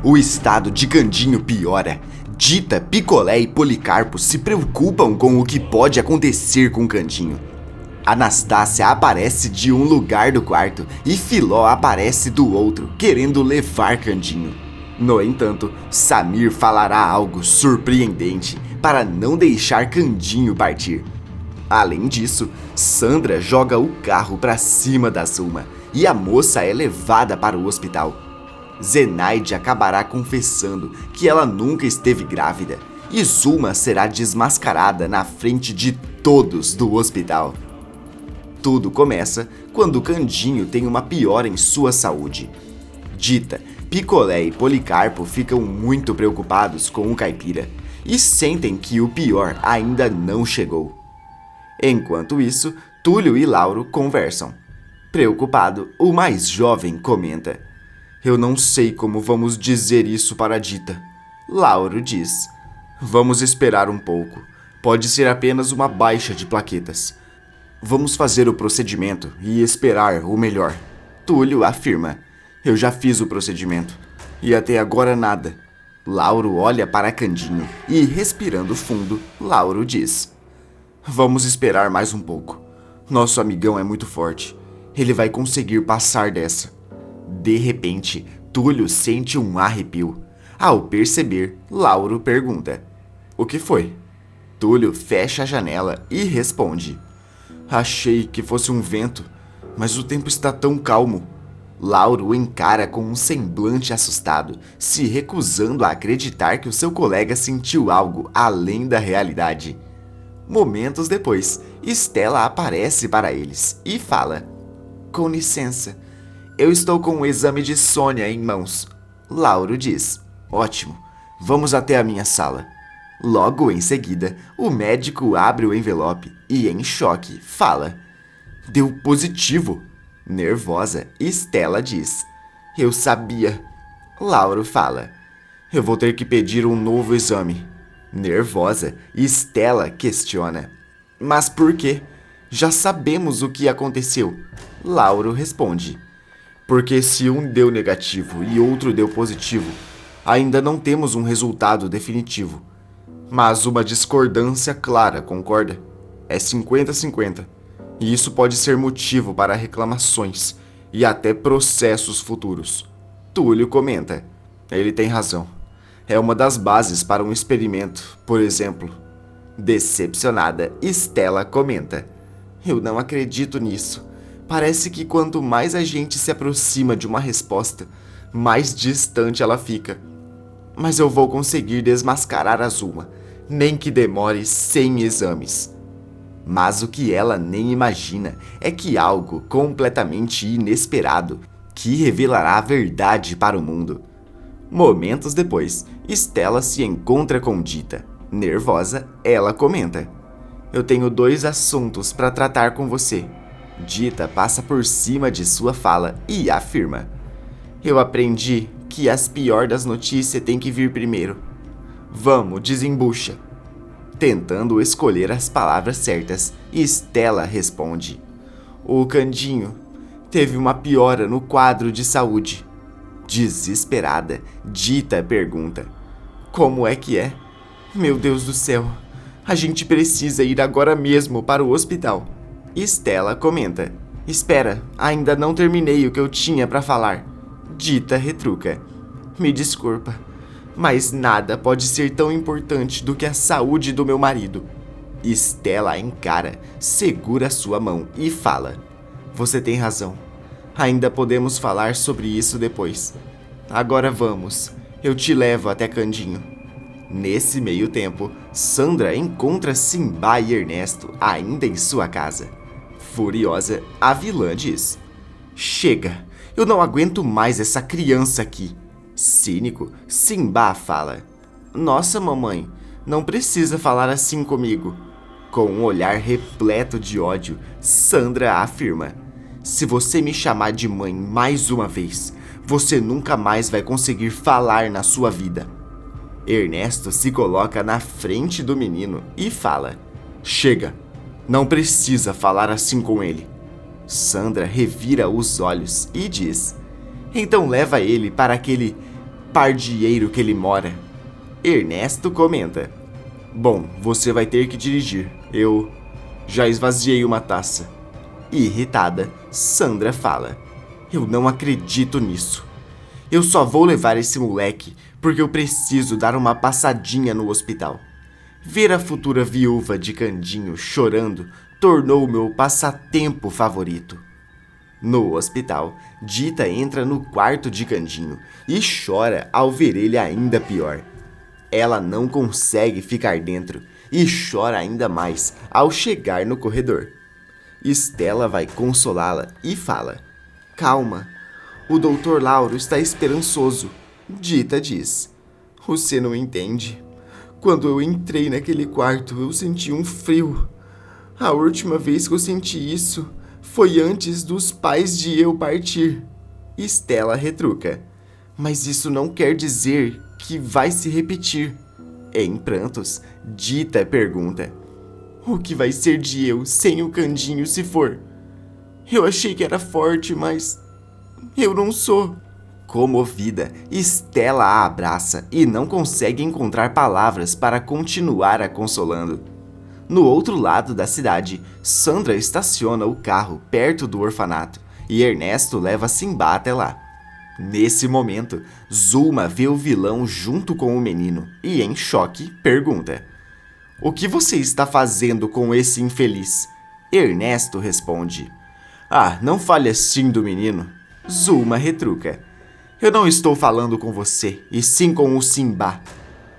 O estado de Candinho piora. Dita, Picolé e Policarpo se preocupam com o que pode acontecer com Candinho. Anastácia aparece de um lugar do quarto e Filó aparece do outro, querendo levar Candinho. No entanto, Samir falará algo surpreendente para não deixar Candinho partir. Além disso, Sandra joga o carro para cima da Zulma e a moça é levada para o hospital. Zenaide acabará confessando que ela nunca esteve grávida e Zulma será desmascarada na frente de todos do hospital. Tudo começa quando Candinho tem uma piora em sua saúde. Dita, Picolé e Policarpo ficam muito preocupados com o caipira e sentem que o pior ainda não chegou. Enquanto isso, Túlio e Lauro conversam. Preocupado, o mais jovem comenta: "Eu não sei como vamos dizer isso para Dita." Lauro diz: "Vamos esperar um pouco. Pode ser apenas uma baixa de plaquetas. Vamos fazer o procedimento e esperar o melhor." Túlio afirma: "Eu já fiz o procedimento e até agora nada." Lauro olha para Candinho e, respirando fundo, Lauro diz: "Vamos esperar mais um pouco. Nosso amigão é muito forte. Ele vai conseguir passar dessa." De repente, Túlio sente um arrepio. Ao perceber, Lauro pergunta: "O que foi?" Túlio fecha a janela e responde: "Achei que fosse um vento, mas o tempo está tão calmo." Lauro o encara com um semblante assustado, se recusando a acreditar que o seu colega sentiu algo além da realidade. Momentos depois, Estela aparece para eles e fala: "Com licença, eu estou com o exame de Sônia em mãos." Lauro diz: "Ótimo, vamos até a minha sala." Logo em seguida, o médico abre o envelope e, em choque, fala: "Deu positivo." Nervosa, Estela diz: "Eu sabia." Lauro fala: "Eu vou ter que pedir um novo exame." Nervosa, Estela questiona: "Mas por quê? Já sabemos o que aconteceu." Lauro responde: "Porque se um deu negativo e outro deu positivo, ainda não temos um resultado definitivo. Mas uma discordância clara, concorda? É 50-50. E isso pode ser motivo para reclamações e até processos futuros." Túlio comenta: "Ele tem razão. É uma das bases para um experimento, por exemplo." Decepcionada, Estela comenta: "Eu não acredito nisso. Parece que quanto mais a gente se aproxima de uma resposta, mais distante ela fica. Mas eu vou conseguir desmascarar a Zulma, nem que demore 100 exames." Mas o que ela nem imagina é que algo completamente inesperado, que revelará a verdade para o mundo. Momentos depois, Estela se encontra com Dita. Nervosa, ela comenta: "Eu tenho 2 assuntos para tratar com você." Dita passa por cima de sua fala e afirma: "Eu aprendi que as pior das notícias têm que vir primeiro. Vamos, desembucha." Tentando escolher as palavras certas, Estela responde: "O Candinho teve uma piora no quadro de saúde." Desesperada, Dita pergunta: "Como é que é? Meu Deus do céu, a gente precisa ir agora mesmo para o hospital." Estela comenta: "Espera, ainda não terminei o que eu tinha para falar." Dita retruca: "Me desculpa, mas nada pode ser tão importante do que a saúde do meu marido." Estela encara, segura sua mão e fala: "Você tem razão. Ainda podemos falar sobre isso depois. Agora vamos, eu te levo até Candinho." Nesse meio tempo, Sandra encontra Simba e Ernesto ainda em sua casa. Furiosa, a vilã diz: "Chega, eu não aguento mais essa criança aqui." Cínico, Simba fala: "Nossa, mamãe, não precisa falar assim comigo." Com um olhar repleto de ódio, Sandra afirma: "Se você me chamar de mãe mais uma vez, você nunca mais vai conseguir falar na sua vida." Ernesto se coloca na frente do menino e fala: "Chega, não precisa falar assim com ele." Sandra revira os olhos e diz: "Então leva ele para aquele pardieiro que ele mora. Ernesto comenta: bom, você vai ter que dirigir. Eu já esvaziei uma taça. Irritada, Sandra fala: eu não acredito nisso. Eu só vou levar esse moleque porque eu preciso dar uma passadinha no hospital. Ver a futura viúva de Candinho chorando tornou o meu passatempo favorito. No hospital, Dita entra no quarto de Candinho e chora ao ver ele ainda pior. Ela não consegue ficar dentro e chora ainda mais ao chegar no corredor. Estela vai consolá-la e fala: calma, o Dr. Lauro está esperançoso. Dita diz: você não entende. Quando eu entrei naquele quarto, eu senti um frio. A última vez que eu senti isso foi antes dos pais de eu partir. Estela retruca: mas isso não quer dizer que vai se repetir. Em prantos, Dita pergunta: o que vai ser de eu sem o Candinho se for? Eu achei que era forte, mas eu não sou. Comovida, Estela a abraça e não consegue encontrar palavras para continuar a consolando. No outro lado da cidade, Sandra estaciona o carro perto do orfanato e Ernesto leva Simba até lá. Nesse momento, Zulma vê o vilão junto com o menino e, em choque, pergunta: o que você está fazendo com esse infeliz? Ernesto responde: ah, não fale assim do menino. Zulma retruca: eu não estou falando com você, e sim com o Simba.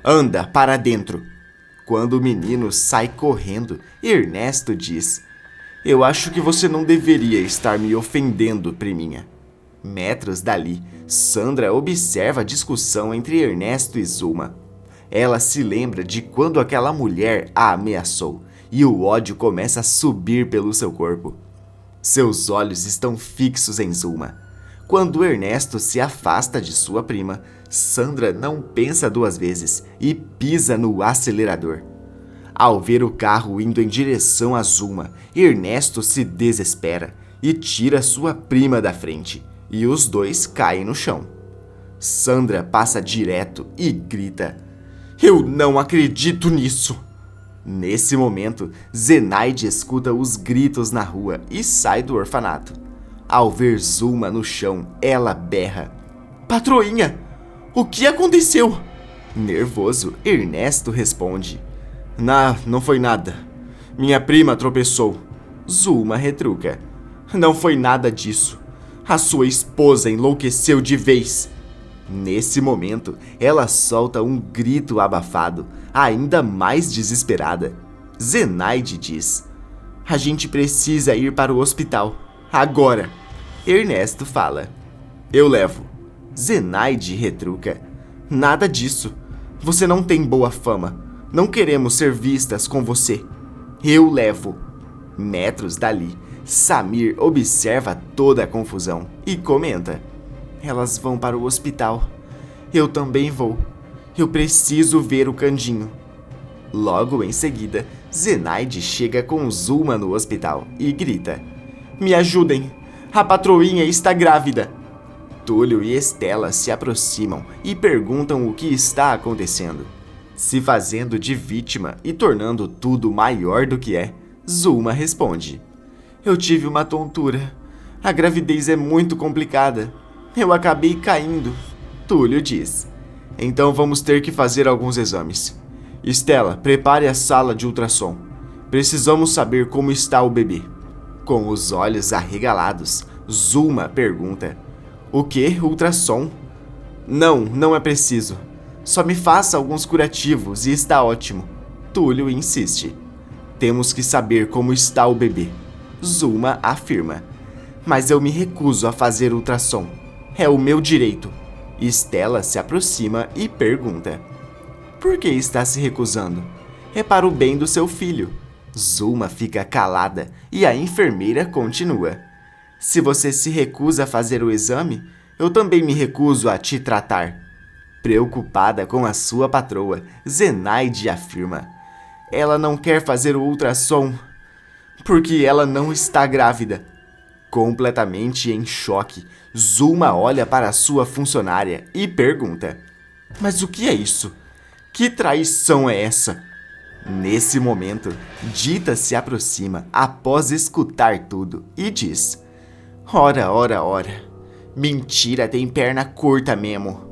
Anda para dentro. Quando o menino sai correndo, Ernesto diz: eu acho que você não deveria estar me ofendendo, priminha. Metros dali, Sandra observa a discussão entre Ernesto e Zulma. Ela se lembra de quando aquela mulher a ameaçou e o ódio começa a subir pelo seu corpo. Seus olhos estão fixos em Zulma. Quando Ernesto se afasta de sua prima, Sandra não pensa duas vezes e pisa no acelerador. Ao ver o carro indo em direção a Zulma, Ernesto se desespera e tira sua prima da frente, e os dois caem no chão. Sandra passa direto e grita: eu não acredito nisso! Nesse momento, Zenaide escuta os gritos na rua e sai do orfanato. Ao ver Zulma no chão, ela berra: patroinha, o que aconteceu? Nervoso, Ernesto responde: não foi nada. Minha prima tropeçou. Zulma retruca: não foi nada disso. A sua esposa enlouqueceu de vez. Nesse momento, ela solta um grito abafado, ainda mais desesperada. Zenaide diz: a gente precisa ir para o hospital, agora. Ernesto fala: eu levo. Zenaide retruca: nada disso. Você não tem boa fama. Não queremos ser vistas com você. Eu levo. Metros dali, Samir observa toda a confusão e comenta: elas vão para o hospital. Eu também vou. Eu preciso ver o Candinho. Logo em seguida, Zenaide chega com Zulma no hospital e grita: me ajudem! A patroinha está grávida! Túlio e Estela se aproximam e perguntam o que está acontecendo. Se fazendo de vítima e tornando tudo maior do que é, Zulma responde: eu tive uma tontura. A gravidez é muito complicada. Eu acabei caindo. Túlio diz: então vamos ter que fazer alguns exames. Estela, prepare a sala de ultrassom. Precisamos saber como está o bebê. Com os olhos arregalados, Zulma pergunta: o que? Ultrassom? Não é preciso. Só me faça alguns curativos e está ótimo. Túlio insiste: temos que saber como está o bebê. Zulma afirma: mas eu me recuso a fazer ultrassom. É o meu direito. Estela se aproxima e pergunta: por que está se recusando? É para o bem do seu filho. Zulma fica calada e a enfermeira continua: se você se recusa a fazer o exame, eu também me recuso a te tratar. Preocupada com a sua patroa, Zenaide afirma: ela não quer fazer o ultrassom porque ela não está grávida. Completamente em choque, Zulma olha para sua funcionária e pergunta: Mas o que é isso? Que traição é essa? Nesse momento, Dita se aproxima após escutar tudo e diz: Ora. Mentira tem perna curta mesmo.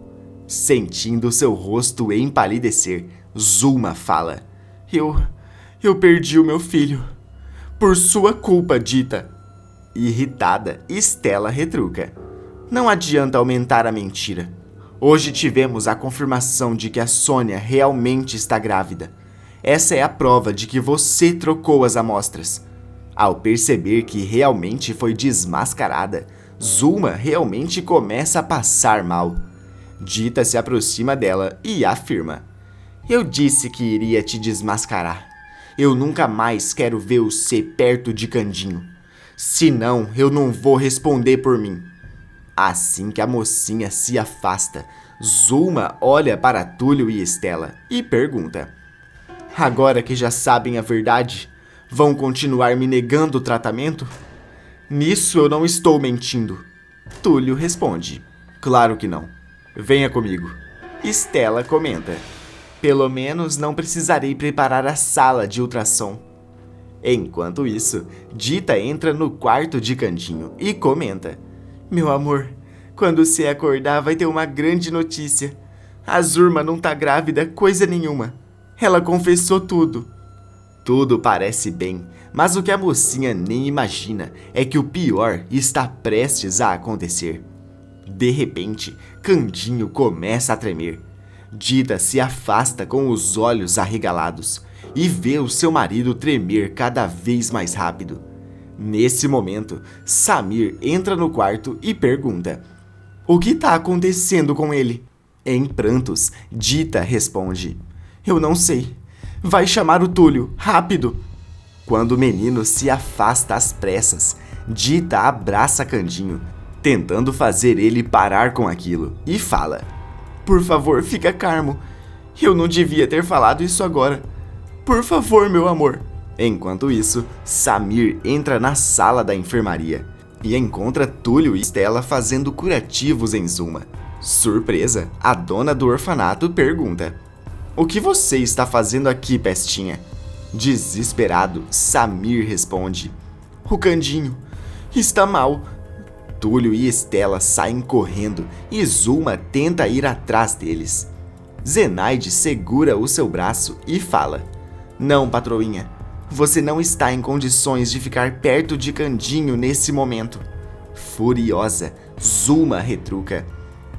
Sentindo seu rosto empalidecer, Zulma fala: Eu perdi o meu filho. Por sua culpa, Dita. Irritada, Stella retruca: Não adianta aumentar a mentira. Hoje tivemos a confirmação de que a Sônia realmente está grávida. Essa é a prova de que você trocou as amostras. Ao perceber que realmente foi desmascarada, Zulma realmente começa a passar mal. Dita se aproxima dela e afirma: Eu disse que iria te desmascarar. Eu nunca mais quero ver você perto de Candinho. Senão, eu não vou responder por mim. Assim que a mocinha se afasta, Zulma olha para Túlio e Stella e pergunta: Agora que já sabem a verdade, vão continuar me negando o tratamento? Nisso eu não estou mentindo. Túlio responde: Claro que não. Venha comigo. Stella comenta: Pelo menos não precisarei preparar a sala de ultrassom. Enquanto isso, Dita entra no quarto de Candinho e comenta: Meu amor, quando você acordar vai ter uma grande notícia. A Zulma não tá grávida coisa nenhuma. Ela confessou tudo. Tudo parece bem, mas o que a mocinha nem imagina é que o pior está prestes a acontecer. De repente, Candinho começa a tremer. Dita se afasta com os olhos arregalados e vê o seu marido tremer cada vez mais rápido. Nesse momento, Samir entra no quarto e pergunta: O que está acontecendo com ele? Em prantos, Dita responde: Eu não sei. Vai chamar o Túlio, rápido! Quando o menino se afasta às pressas, Dita abraça Candinho, tentando fazer ele parar com aquilo, e fala: Por favor, fica calmo. Eu não devia ter falado isso agora. Por favor, meu amor. Enquanto isso, Samir entra na sala da enfermaria e encontra Túlio e Stella fazendo curativos em Zulma. Surpresa, a dona do orfanato pergunta: O que você está fazendo aqui, pestinha? Desesperado, Samir responde: O Candinho está mal. Túlio e Stella saem correndo e Zulma tenta ir atrás deles. Zenaide segura o seu braço e fala: Não, patroinha, você não está em condições de ficar perto de Candinho nesse momento. Furiosa, Zulma retruca: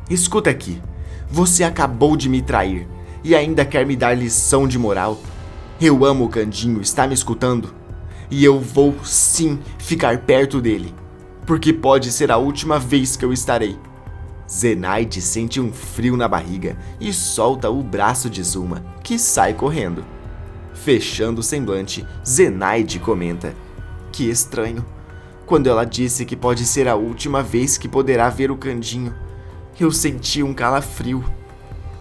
Escuta aqui, você acabou de me trair e ainda quer me dar lição de moral? Eu amo o Candinho, está me escutando? E eu vou sim ficar perto dele, porque pode ser a última vez que eu estarei. Zenaide sente um frio na barriga e solta o braço de Zulma, que sai correndo. Fechando o semblante, Zenaide comenta: Que estranho. Quando ela disse que pode ser a última vez que poderá ver o Candinho, eu senti um calafrio.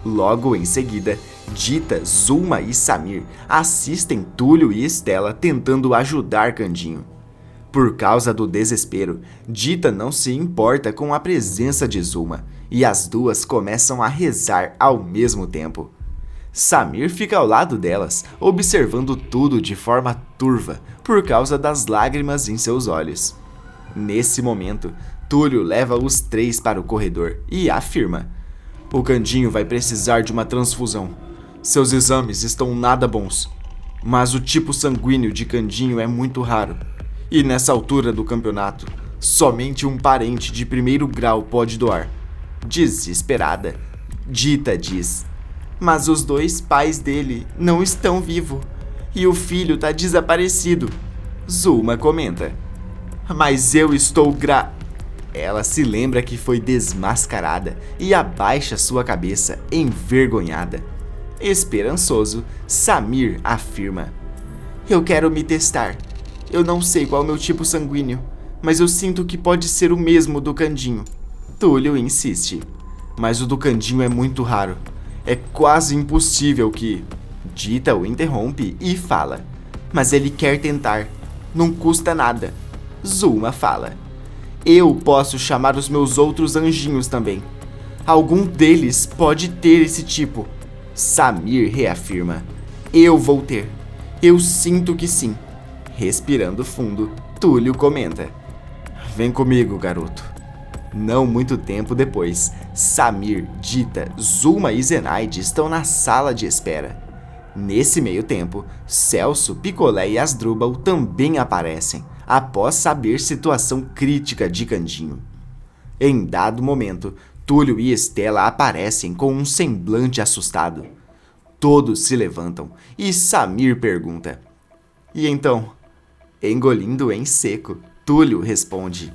Logo em seguida, Dita, Zulma e Samir assistem Túlio e Stella tentando ajudar Candinho. Por causa do desespero, Dita não se importa com a presença de Zulma e as duas começam a rezar ao mesmo tempo. Samir fica ao lado delas, observando tudo de forma turva por causa das lágrimas em seus olhos. Nesse momento, Túlio leva os três para o corredor e afirma: O Candinho vai precisar de uma transfusão. Seus exames estão nada bons, mas o tipo sanguíneo de Candinho é muito raro. E nessa altura do campeonato, somente um parente de primeiro grau pode doar. Desesperada, Dita diz: Mas os dois pais dele não estão vivos e o filho tá desaparecido. Zulma comenta: Mas eu estou Ela se lembra que foi desmascarada e abaixa sua cabeça, envergonhada. Esperançoso, Samir afirma: Eu quero me testar. Eu não sei qual é o meu tipo sanguíneo, mas eu sinto que pode ser o mesmo do Candinho. Túlio insiste: Mas o do Candinho é muito raro. É quase impossível que... Dita o interrompe e fala: Mas ele quer tentar. Não custa nada. Zulma fala: Eu posso chamar os meus outros anjinhos também. Algum deles pode ter esse tipo. Samir reafirma. Eu vou ter. Eu sinto que sim. Respirando fundo, Túlio comenta. Vem comigo, garoto. Não muito tempo depois, Samir, Dita, Zulma e Zenaide estão na sala de espera. Nesse meio tempo, Celso, Picolé e Asdrubal também aparecem, após saber situação crítica de Candinho. Em dado momento, Túlio e Estela aparecem com um semblante assustado. Todos se levantam e Samir pergunta. E então? Engolindo em seco, Túlio responde.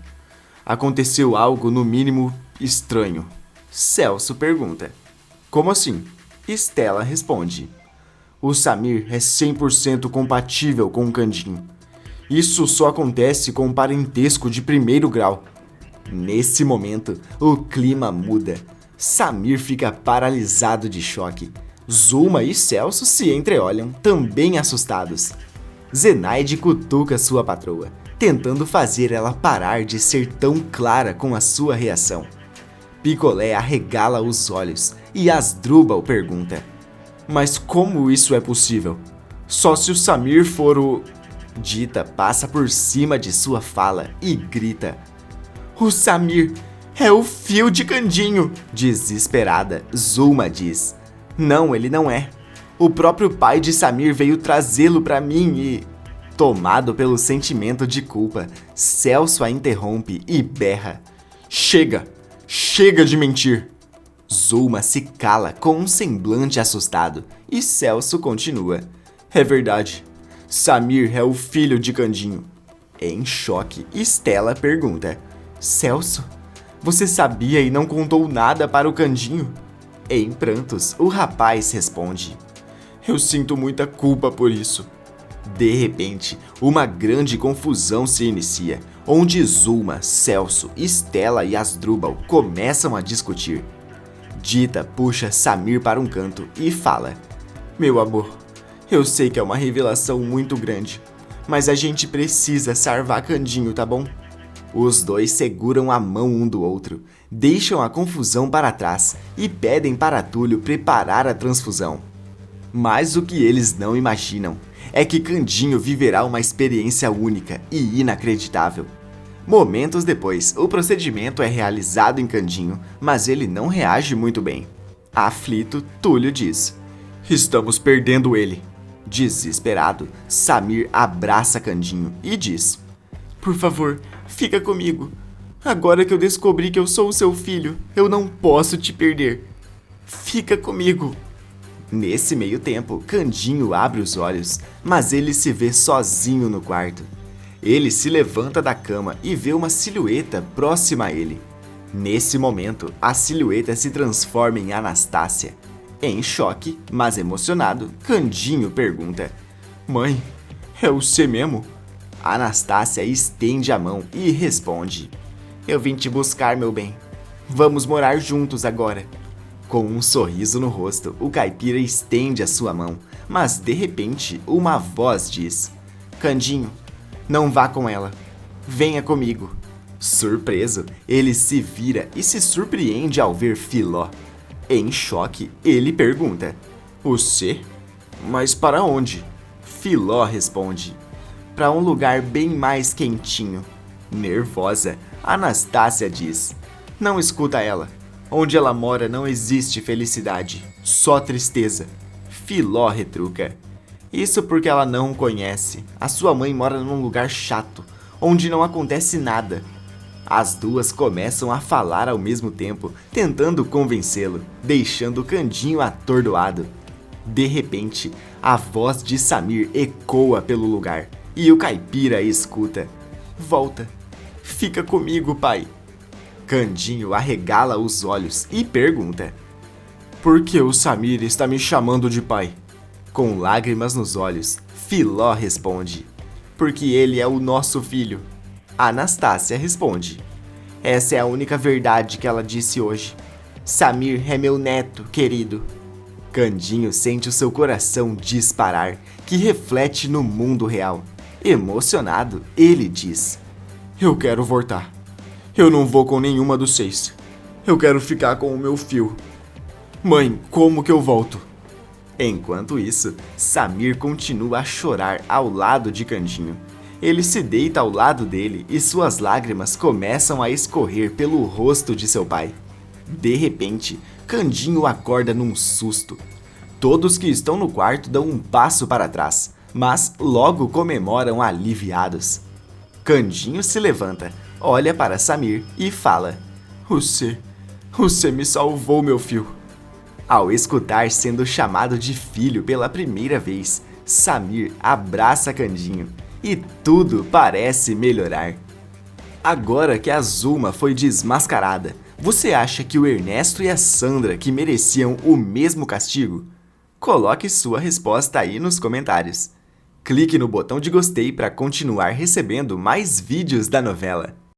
Aconteceu algo no mínimo estranho. Celso pergunta. Como assim? Estela responde. O Samir é 100% compatível com o Candinho. Isso só acontece com um parentesco de primeiro grau. Nesse momento, o clima muda. Samir fica paralisado de choque. Zulma e Celso se entreolham, também assustados. Zenaide cutuca sua patroa, tentando fazer ela parar de ser tão clara com a sua reação. Picolé arregala os olhos e Asdrubal pergunta. Mas como isso é possível? Só se o Samir for o... Dita passa por cima de sua fala e grita. O Samir é o fio de Candinho! Desesperada, Zulma diz. Não, ele não é. O próprio pai de Samir veio trazê-lo pra mim e... Tomado pelo sentimento de culpa, Celso a interrompe e berra. Chega! Chega de mentir! Zulma se cala com um semblante assustado e Celso continua. É verdade. Samir é o filho de Candinho. Em choque, Estela pergunta. Celso, você sabia e não contou nada para o Candinho? Em prantos, o rapaz responde. Eu sinto muita culpa por isso. De repente, uma grande confusão se inicia, onde Zulma, Celso, Estela e Asdrubal começam a discutir. Dita puxa Samir para um canto e fala. Meu amor, eu sei que é uma revelação muito grande, mas a gente precisa salvar Candinho, tá bom? Os dois seguram a mão um do outro, deixam a confusão para trás e pedem para Túlio preparar a transfusão. Mas o que eles não imaginam é que Candinho viverá uma experiência única e inacreditável. Momentos depois, o procedimento é realizado em Candinho, mas ele não reage muito bem. Aflito, Túlio diz. Estamos perdendo ele. Desesperado, Samir abraça Candinho e diz. Por favor, fica comigo. Agora que eu descobri que eu sou o seu filho, eu não posso te perder. Fica comigo. Nesse meio tempo, Candinho abre os olhos, mas ele se vê sozinho no quarto. Ele se levanta da cama e vê uma silhueta próxima a ele. Nesse momento, a silhueta se transforma em Anastácia. Em choque, mas emocionado, Candinho pergunta. Mãe, é você mesmo? Anastácia estende a mão e responde. Eu vim te buscar, meu bem. Vamos morar juntos agora. Com um sorriso no rosto, o caipira estende a sua mão, mas de repente uma voz diz. Candinho, não vá com ela. Venha comigo. Surpreso, ele se vira e se surpreende ao ver Filó. Em choque, ele pergunta. Você? Mas para onde? Filó responde. Para um lugar bem mais quentinho. Nervosa, Anastácia diz. Não escuta ela. Onde ela mora não existe felicidade, só tristeza. Filó retruca. Isso porque ela não o conhece. A sua mãe mora num lugar chato, onde não acontece nada. As duas começam a falar ao mesmo tempo, tentando convencê-lo, deixando Candinho atordoado. De repente, a voz de Samir ecoa pelo lugar e o caipira escuta. Volta, fica comigo, pai. Candinho arregala os olhos e pergunta. Por que o Samir está me chamando de pai? Com lágrimas nos olhos, Filó responde. Porque ele é o nosso filho. Anastácia responde. Essa é a única verdade que ela disse hoje. Samir é meu neto, querido. Candinho sente o seu coração disparar, que reflete no mundo real. Emocionado, ele diz. Eu quero voltar. Eu não vou com nenhuma dos 6. Eu quero ficar com o meu fio. Mãe, como que eu volto? Enquanto isso, Samir continua a chorar ao lado de Candinho. Ele se deita ao lado dele e suas lágrimas começam a escorrer pelo rosto de seu pai. De repente, Candinho acorda num susto. Todos que estão no quarto dão um passo para trás, mas logo comemoram aliviados. Candinho se levanta, olha para Samir e fala: Você me salvou, meu filho. Ao escutar sendo chamado de filho pela primeira vez, Samir abraça Candinho e tudo parece melhorar. Agora que a Zulma foi desmascarada, você acha que o Ernesto e a Sandra que mereciam o mesmo castigo? Coloque sua resposta aí nos comentários. Clique no botão de gostei para continuar recebendo mais vídeos da novela.